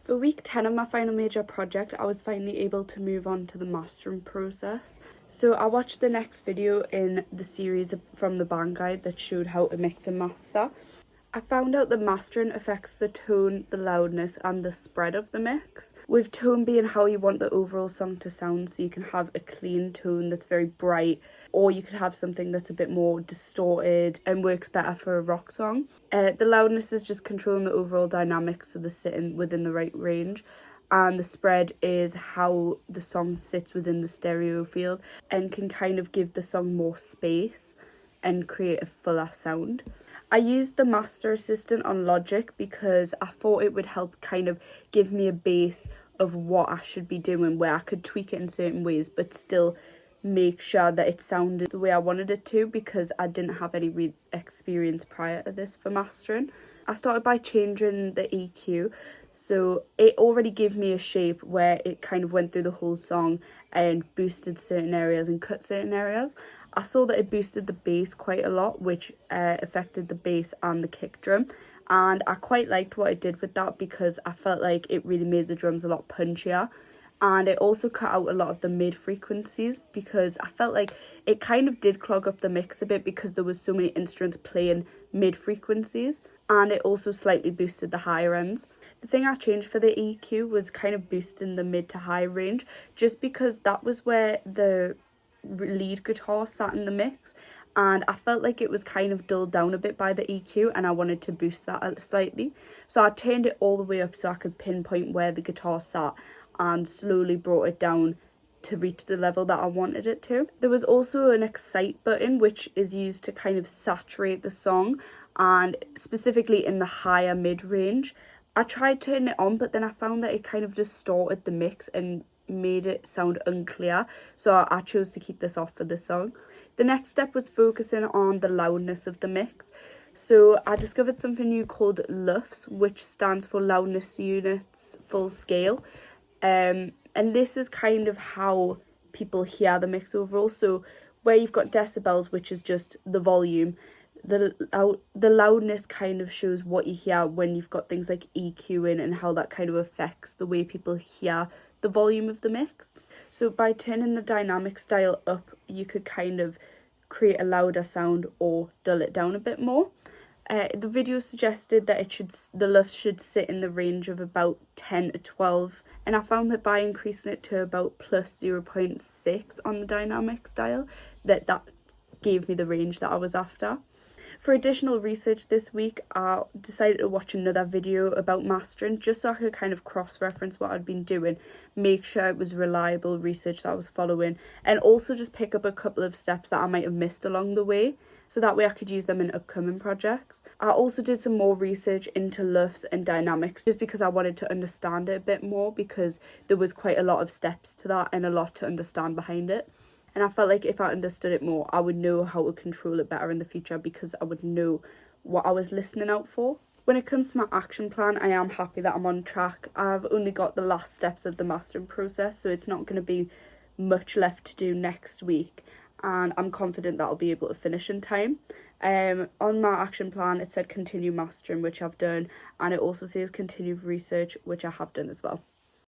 For week 10 of my final major project, I was finally able to move on to the mastering process. So I watched the next video in the series from the band guide that showed how to mix and master. I found out that mastering affects the tone, the loudness and the spread of the mix, with tone being how you want the overall song to sound. So you can have a clean tone that's very bright, or you could have something that's a bit more distorted and works better for a rock song. The loudness is just controlling the overall dynamics so they're sitting within the right range, and the spread is how the song sits within the stereo field and can kind of give the song more space and create a fuller sound. I used the Master Assistant on Logic because I thought it would help kind of give me a base of what I should be doing, where I could tweak it in certain ways but still make sure that it sounded the way I wanted it to, because I didn't have any experience prior to this for mastering. I started by changing the EQ, so it already gave me a shape where it kind of went through the whole song and boosted certain areas and cut certain areas. I saw that it boosted the bass quite a lot, which affected the bass and the kick drum, and I quite liked what it did with that because I felt like it really made the drums a lot punchier. And it also cut out a lot of the mid frequencies because I felt like it kind of did clog up the mix a bit because there was so many instruments playing mid frequencies, and it also slightly boosted the higher ends. The thing I changed for the EQ was kind of boosting the mid to high range, just because that was where the lead guitar sat in the mix, and I felt like it was kind of dulled down a bit by the EQ and I wanted to boost that slightly. So I turned it all the way up so I could pinpoint where the guitar sat and slowly brought it down to reach the level that I wanted it to. There was also an excite button, which is used to kind of saturate the song, and specifically in the higher mid range. I tried turning it on, but then I found that it kind of distorted the mix and made it sound unclear, so I chose to keep this off for the song. The next step was focusing on the loudness of the mix. So I discovered something new called LUFS, which stands for Loudness Units Full Scale. And this is kind of how people hear the mix overall. So where you've got decibels, which is just the volume, the loudness kind of shows what you hear when you've got things like EQ in, and how that kind of affects the way people hear the volume of the mix. So by turning the dynamic style up, you could kind of create a louder sound or dull it down a bit more. The video suggested that the LUFS should sit in the range of about 10 to 12, and I found that by increasing it to about plus 0.6 on the dynamic style, that gave me the range that I was after. For additional research this week, I decided to watch another video about mastering, just so I could kind of cross-reference what I'd been doing, make sure it was reliable research that I was following, and also just pick up a couple of steps that I might have missed along the way, so that way I could use them in upcoming projects. I also did some more research into LUFS and dynamics, just because I wanted to understand it a bit more, because there was quite a lot of steps to that and a lot to understand behind it. And I felt like if I understood it more, I would know how to control it better in the future, because I would know what I was listening out for. When it comes to my action plan, I am happy that I'm on track. I've only got the last steps of the mastering process, so it's not going to be much left to do next week. And I'm confident that I'll be able to finish in time. On my action plan, it said continue mastering, which I've done. And it also says continue research, which I have done as well.